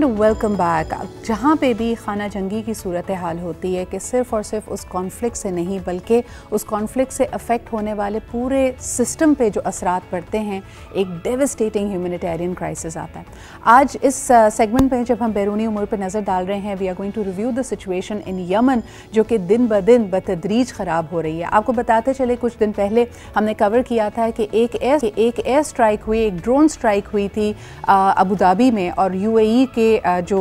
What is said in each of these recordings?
And welcome back. جہاں پہ بھی خانہ جنگی کی صورتحال ہوتی ہے کہ صرف اور صرف اس کانفلکٹ سے نہیں بلکہ اس کانفلکٹ سے افیکٹ ہونے والے پورے سسٹم پہ جو اثرات پڑتے ہیں، ایک ڈیوسٹیٹنگ ہیومینیٹیرین کرائسس آتا ہے. آج اس سیگمنٹ میں جب ہم بیرونی امور پہ نظر ڈال رہے ہیں، we are going to review the situation in Yemen, جو کہ دن بدن بتدریج خراب ہو رہی ہے. آپ کو بتاتے چلے کچھ دن پہلے ہم نے کور کیا تھا کہ ایک ایئر اسٹرائک ہوئی، ایک ڈرون اسٹرائک ہوئی تھی ابو دھابی میں، اور یو اے ای کے جو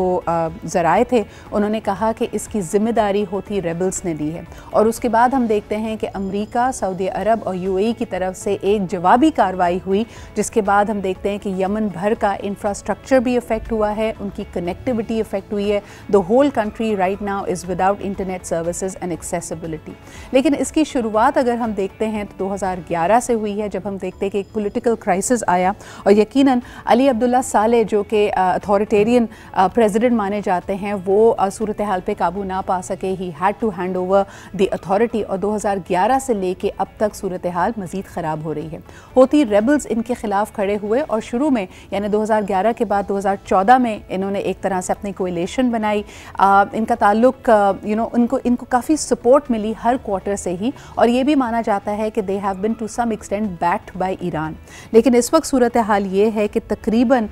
ذرائع تھے انہوں نے کہا کہ اس کی ذمہ داری ہوتی ریبلز نے لی ہے. اور اس کے بعد ہم دیکھتے ہیں کہ امریکہ، سعودی عرب اور یو اے ای کی طرف سے ایک جوابی کارروائی ہوئی، جس کے بعد ہم دیکھتے ہیں کہ یمن بھر کا انفراسٹرکچر بھی افیکٹ ہوا ہے، ان کی کنیکٹیوٹی افیکٹ ہوئی ہے. The whole country right now is without internet services and accessibility. لیکن اس کی شروعات اگر ہم دیکھتے ہیں تو 2011 سے ہوئی ہے، جب ہم دیکھتے ہیں کہ ایک پولیٹیکل کرائسس آیا، اور یقیناً علی عبداللہ صالح جو کہ اتھارٹیرین پریزیڈنٹ مانے جاتے ہیں، وہ صورتحال پہ قابو نہ پا سکے. He had to hand over the authority, اور 2011 سے لے کے اب تک صورتحال مزید خراب ہو رہی ہے. ہوتی ریبلز ان کے خلاف کھڑے ہوئے، اور شروع میں یعنی 2011 کے بعد 2014 میں انہوں نے ایک طرح سے اپنی کولیشن بنائی. ان کا تعلق ان کو کافی سپورٹ ملی ہر کوارٹر سے ہی، اور یہ بھی مانا جاتا ہے کہ they have been to some extent backed by Iran. لیکن اس وقت صورتحال یہ ہے کہ تقریباً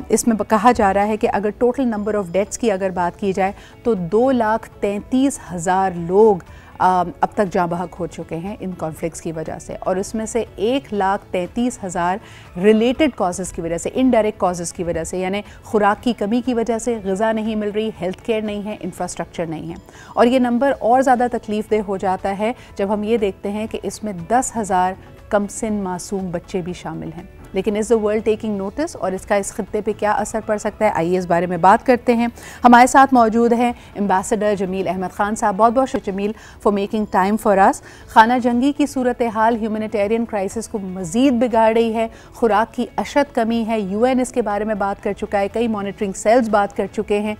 اس میں کہا جا رہا ہے کہ اگر ٹوٹل نمبر آف ڈیتھس کی اگر بات کی جائے تو 2,33,000 لوگ اب تک جاں بحق ہو چکے ہیں ان کانفلکٹس کی وجہ سے، اور اس میں سے 1,33,000 ریلیٹڈ کازز کی وجہ سے، انڈائریکٹ کازز کی وجہ سے، یعنی خوراک کی کمی کی وجہ سے، غذا نہیں مل رہی، ہیلتھ کیئر نہیں ہے، انفراسٹرکچر نہیں ہے. اور یہ نمبر اور زیادہ تکلیف دہ ہو جاتا ہے جب ہم یہ دیکھتے ہیں کہ اس میں 10,000 کم سن معصوم بچے بھی شامل ہیں. لیکن از دا ورلڈ ٹیکنگ نوٹس، اور اس کا اس خطے پہ کیا اثر پڑ سکتا ہے، آئیے اس بارے میں بات کرتے ہیں. ہمارے ساتھ موجود ہیں ایمبیسڈر جمیل احمد خان صاحب. بہت بہت شکریہ جمیل فار میکنگ ٹائم فار اس. خانہ جنگی کی صورتحال ہیومینیٹیرین کرائسس کو مزید بگاڑ رہی ہے، خوراک کی اشد کمی ہے، یو این اس کے بارے میں بات کر چکا ہے، کئی مانیٹرنگ سیلز بات کر چکے ہیں.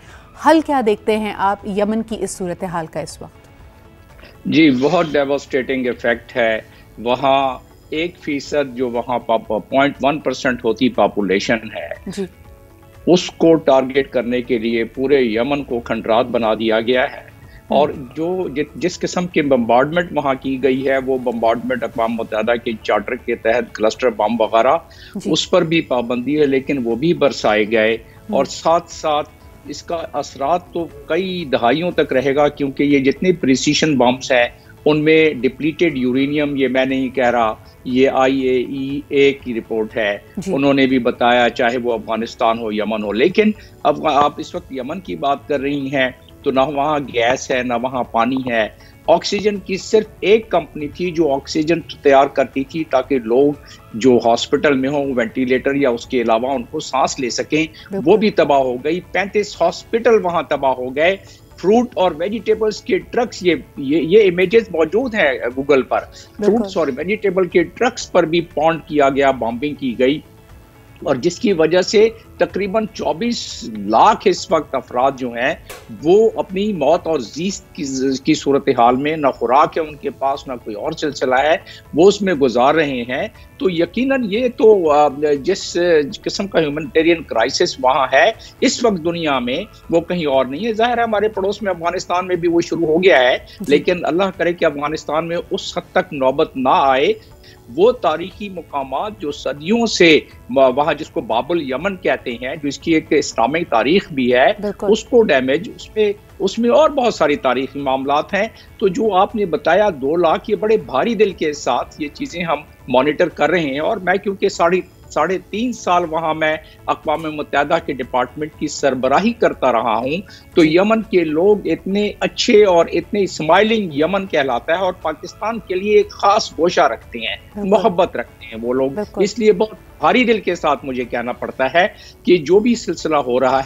حل کیا دیکھتے ہیں آپ یمن کی اس صورتحال کا اس وقت؟ جی بہت ڈیواسٹیٹنگ ایفیکٹ ہے. وہاں 1% جو وہاں 0.1% ہوتی پاپولیشن ہے، اس کو ٹارگٹ کرنے کے لیے پورے یمن کو کھنڈرات بنا دیا گیا ہے. اور جو جس قسم کے بمبارڈمنٹ وہاں کی گئی ہے، وہ بمبارڈمنٹ اقوام متحدہ کے چارٹر کے تحت کلسٹر بم وغیرہ، اس پر بھی پابندی ہے، لیکن وہ بھی برسائے گئے. اور ساتھ ساتھ اس کا اثرات تو کئی دہائیوں تک رہے گا، کیونکہ یہ جتنے پریسیشن بمبس ہیں ان میں ڈپلیٹڈ یورینیم، یہ میں نہیں کہہ رہا، یہ IAEA کی رپورٹ ہے، انہوں نے بھی بتایا، چاہے وہ افغانستان ہو، یمن ہو. لیکن اب آپ اس وقت یمن کی بات کر رہی ہیں تو نہ وہاں گیس ہے، نہ وہاں پانی ہے. آکسیجن کی صرف ایک کمپنی تھی جو آکسیجن تیار کرتی تھی تاکہ لوگ جو ہاسپٹل میں ہوں یہ یا اس کے علاوہ ان کو سانس لے سکیں، وہ بھی تباہ ہو گئی. 35 ہاسپٹل وہاں تباہ ہو گئے. فروٹ اور ویجیٹیبلز کے ٹرکس، یہ امیجز موجود ہیں گوگل پر، فروٹس اور ویجیٹیبل کے ٹرکس پر بھی پونڈ کیا گیا، بامبنگ کی گئی، اور جس کی وجہ سے تقریباً 24 لاکھ اس وقت افراد جو ہیں وہ اپنی موت اور زیست کی صورتحال میں، نہ خوراک ہے ان کے پاس، نہ کوئی اور سلسلہ ہے، وہ اس میں گزار رہے ہیں. تو یقیناً یہ تو جس قسم کا ہیومینیٹیرین کرائسس وہاں ہے اس وقت دنیا میں، وہ کہیں اور نہیں ہے. ظاہر ہے ہمارے پڑوس میں افغانستان میں بھی وہ شروع ہو گیا ہے، لیکن اللہ کرے کہ افغانستان میں اس حد تک نوبت نہ آئے. وہ تاریخی مقامات جو صدیوں سے وہاں، جس کو باب الیمن کہتے ہیں، جو اس کی ایک اسلامک تاریخ بھی ہے، اس کو ڈیمیج، اس میں اور بہت ساری تاریخی معاملات ہیں. تو جو آپ نے بتایا 2 لاکھ، یہ بڑے بھاری دل کے ساتھ یہ چیزیں ہم مانیٹر کر رہے ہیں. اور میں کیونکہ 3.5 سال وہاں میں اقوام متحدہ کے ڈپارٹمنٹ کی سربراہی کرتا رہا ہوں، تو یمن کے لوگ اتنے اچھے اور اتنے اسمائلنگ یمن کہلاتا ہے، اور پاکستان کے لیے ایک خاص گوشہ رکھتے ہیں، محبت رکھتے ہیں وہ لوگ. اس لیے بہت بھاری دل کے ساتھ مجھے کہنا پڑتا ہے کہ جو بھی سلسلہ ہو رہا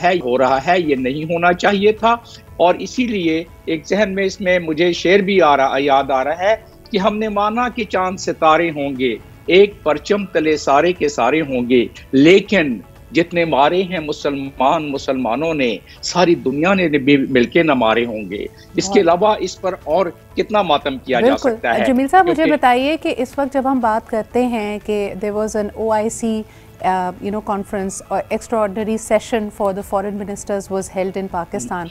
ہے یہ نہیں ہونا چاہیے تھا. اور اسی لیے ایک ذہن میں اس میں مجھے شعر بھی یاد آ رہا ہے کہ ہم نے مانا کہ چاند ستارے ہوں گے، ایک پرچم تلے سارے کے سارے ہوں گے، لیکن جتنے مارے ہیں مسلمانوں نے، ساری دنیا نے بھی مل کے نہ مارے ہوں گے. اس کے علاوہ اس پر اور کتنا ماتم کیا جا سکتا ہے. جمیل صاحب مجھے بتائیے کہ اس وقت جب ہم بات کرتے ہیں کہ there was an OIC conference or extraordinary session for the foreign ministers was held in Pakistan.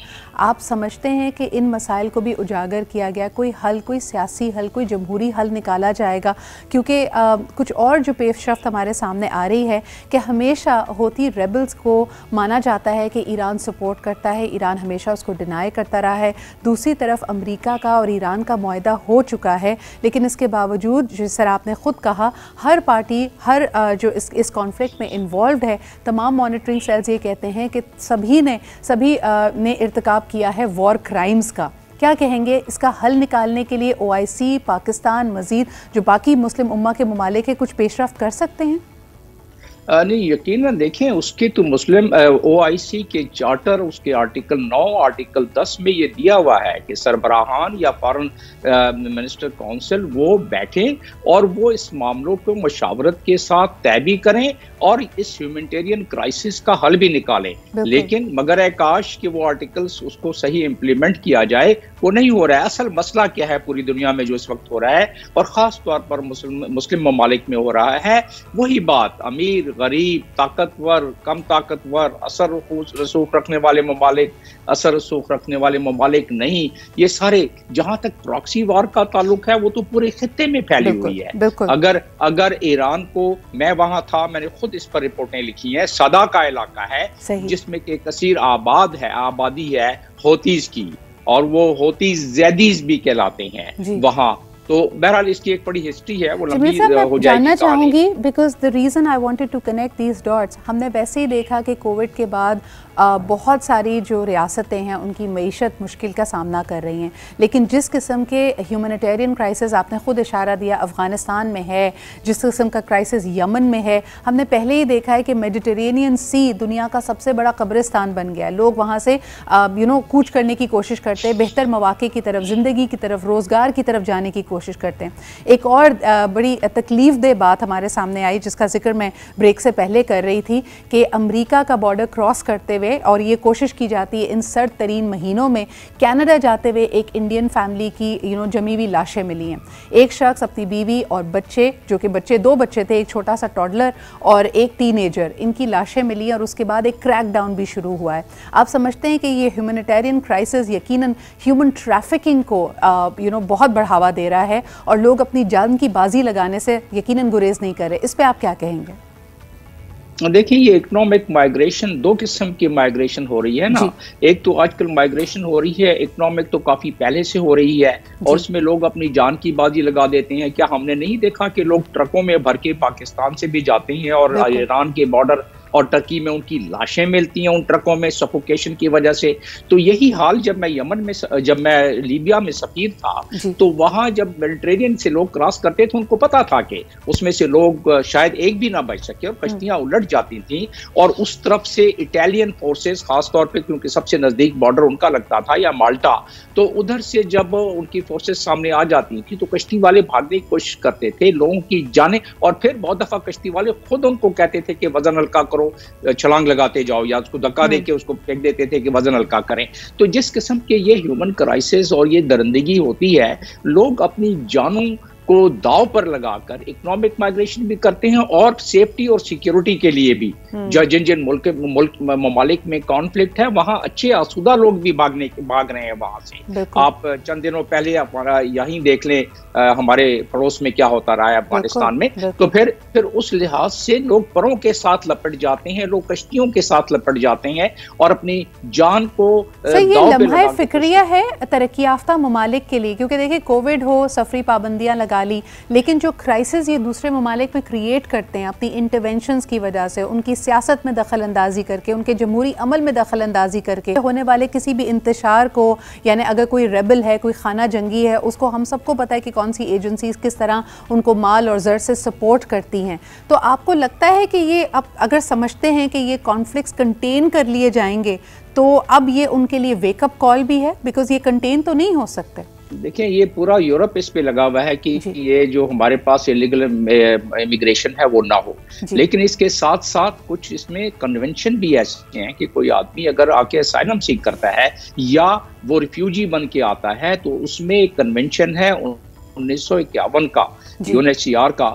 آپ سمجھتے ہیں کہ ان مسائل کو بھی اجاگر کیا گیا, کوئی حل, کوئی سیاسی حل, کوئی جمہوری حل نکالا جائے گا؟ کیونکہ کچھ اور جو پیش رفت ہمارے سامنے آ رہی ہے کہ ہمیشہ ہوتی ریبلز کو مانا جاتا ہے کہ ایران سپورٹ کرتا ہے, ایران ہمیشہ اس کو ڈینائی کرتا رہا ہے. دوسری طرف امریکہ کا اور ایران کا معاہدہ ہو چکا ہے, لیکن اس کے باوجود جس طرح آپ نے خود کہا, ہر پارٹی, ہر جو اس کانفلکٹ میں انوالوڈ ہے, تمام مانیٹرنگ سیلز یہ کہتے ہیں کہ سبھی نے ارتکاب کیا ہے وار کرائمز کا. کیا کہیں گے اس کا حل نکالنے کے لیے OIC, پاکستان, مزید جو باقی مسلم امہ کے ممالک ہیں, کچھ پیش رفت کر سکتے ہیں؟ نہیں, یقیناً دیکھیں اس کے تو مسلم OIC کے چارٹر, اس کے آرٹیکل 9, آرٹیکل 10 میں یہ دیا ہوا ہے کہ سربراہان یا فارن منسٹر کونسل وہ بیٹھیں اور وہ اس معاملوں کو مشاورت کے ساتھ طے بھی کریں اور اس ہیومینٹیرین کرائسس کا حل بھی نکالیں. لیکن مگر اے کاش کہ وہ آرٹیکلز اس کو صحیح امپلیمنٹ کیا جائے, وہ نہیں ہو رہا ہے. اصل مسئلہ کیا ہے پوری دنیا میں جو اس وقت ہو رہا ہے اور خاص طور پر مسلم ممالک میں ہو رہا ہے, وہی بات, امیر, غریب, طاقتور, کم طاقتور, اثر رسوخ رکھنے والے ممالک, اثر رسوخ رکھنے والے ممالک نہیں, یہ سارے, جہاں تک پراکسی وار کا تعلق ہے وہ تو پورے خطے میں پھیلی ہوئی ہے. اگر ایران کو, میں وہاں تھا, میں نے خود اس پر رپورٹیں لکھی ہیں, صدا کا علاقہ ہے جس میں کہ کثیر آبادی ہے ہوتیز کی, اور وہ ہوتیز زیدیز بھی کہلاتے ہیں وہاں. تو بہرحال اس کی ایک بڑی ہسٹری ہے, وہ لمبی ہو جائے گی. جاننا چاہوں گی because the reason I wanted to connect these dots, ہم نے ویسے ہی دیکھا کہ کووڈ کے بعد بہت ساری جو ریاستیں ہیں ان کی معیشت مشکل کا سامنا کر رہی ہیں, لیکن جس قسم کے ہیومینیٹیرین کرائسس آپ نے خود اشارہ دیا افغانستان میں ہے, جس قسم کا کرائسس یمن میں ہے, ہم نے پہلے ہی دیکھا ہے کہ میڈیٹرینین سی دنیا کا سب سے بڑا قبرستان بن گیا ہے. لوگ وہاں سے کوچ کرنے کی کوشش کرتے ہیں, بہتر مواقع کی طرف, زندگی کی طرف, روزگار کی طرف جانے کی کوشش کرتے ہیں. ایک اور بڑی تکلیف دہ بات ہمارے سامنے آئی جس کا ذکر میں بریک سے پہلے کر رہی تھی کہ امریکہ کا بارڈر کراس کرتے ہوئے, اور یہ کوشش کی جاتی ہے ان سرد ترین مہینوں میں, کینیڈا جاتے ہوئے ایک انڈین فیملی کی جمی ہوئی لاشیں ملی ہیں. ایک شخص اپنی بیوی اور بچے, جو کہ دو بچے تھے, ایک چھوٹا سا ٹاڈلر اور ایک ٹین ایجر, ان کی لاشیں ملی, اور اس کے بعد ایک کریک ڈاؤن بھی شروع ہوا ہے. آپ سمجھتے ہیں کہ یہ ہیومینیٹیرین کرائسس یقیناً ہیومن ٹریفکنگ کو بہت بڑھاوا دے رہا ہے, اور لوگ اپنی جان کی بازی لگانے سے یقیناً گریز نہیں کر رہے. اس پہ آپ کیا کہیں گے؟ دیکھیں, یہ اکنامک مائیگریشن, دو قسم کی مائیگریشن ہو رہی ہے نا. ایک تو آج کل مائیگریشن ہو رہی ہے اکنامک, تو کافی پہلے سے ہو رہی ہے, اور اس میں لوگ اپنی جان کی بازی لگا دیتے ہیں. کیا ہم نے نہیں دیکھا کہ لوگ ٹرکوں میں بھر کے پاکستان سے بھی جاتے ہیں اور ایران کے بارڈر اور ٹرکی میں ان کی لاشیں ملتی ہیں ان ٹرکوں میں سفوکیشن کی وجہ سے. تو یہی حال جب میں لیبیا میں سفیر تھا, تو وہاں جب میڈیٹرینین سے لوگ کراس کرتے تھے, ان کو پتا تھا کہ اس میں سے لوگ شاید ایک بھی نہ بچ سکے اور کشتیاں الٹ جاتی تھیں, اور اس طرف سے اٹالین فورسز, خاص طور پہ کیونکہ سب سے نزدیک بارڈر ان کا لگتا تھا, یا مالٹا, تو ادھر سے جب ان کی فورسز سامنے آ جاتی تھی تو کشتی والے بھاگنے کی کوشش کرتے تھے, لوگوں کی جانیں, اور پھر بہت دفعہ کشتی والے خود ان کو کہتے تھے کہ وزن ہلکا کرو, چھلانگ لگاتے جاؤ, یا اس کو دھکا دے کے اس کو پھینک دیتے تھے کہ وزن ہلکا کریں. تو جس قسم کے یہ ہیومن کرائسس اور یہ درندگی ہوتی ہے, لوگ اپنی جانوں کو داؤ پر لگا کر اکنامک مائیگریشن بھی کرتے ہیں, اور سیفٹی اور سیکیورٹی کے لیے بھی, جن ممالک میں کانفلکٹ ہے وہاں اچھے آسودہ لوگ بھی بھاگ رہے ہیں وہاں سے. آپ چند دنوں پہلے ہمارا یہیں دیکھ لیں ہمارے پڑوس میں کیا ہوتا رہا ہے افغانستان میں. تو پھر اس لحاظ سے لوگ پروں کے ساتھ لپٹ جاتے ہیں, لوگ کشتیوں کے ساتھ لپٹ جاتے ہیں, اور اپنی جان کو یہ لمحہ فکریہ ہے ترقی یافتہ ممالک کے لیے, کیونکہ دیکھیں کووڈ ہو, سفری پابندیاں لگا لی, لیکن جو کرائسس یہ دوسرے ممالک میں کریٹ کرتے ہیں اپنی انٹرونشنز کی وجہ سے, ان کی سیاست میں دخل اندازی کر کے, ان کے جمہوری عمل میں دخل اندازی کر کے ہونے والے کسی بھی انتشار کو, یعنی اگر کوئی ریبل ہے, کوئی خانہ جنگی ہے, اس کو ہم سب کو پتہ ہے کہ کون سی ایجنسیز کس طرح ان کو مال اور زر سے سپورٹ کرتی ہیں. تو آپ کو لگتا ہے کہ یہ اب اگر سمجھتے ہیں کہ یہ کانفلکٹس کنٹین کر لیے جائیں گے, تو اب یہ ان کے لیے ویک اپ کال بھی ہے, بیکاز یہ کنٹین تو نہیں ہو سکتے. دیکھیں, یہ پورا یورپ اس پہ لگا ہوا ہے کہ یہ جو ہمارے پاس الیگل امیگریشن ہے وہ نہ ہو, لیکن اس کے ساتھ ساتھ کچھ اس میں کنونشن بھی ایسے ہیں کہ کوئی آدمی اگر آ کے اسائلم سیک کرتا ہے یا وہ ریفیوجی بن کے آتا ہے, تو اس میں ایک کنونشن ہے 1951 کا UNHCR کا,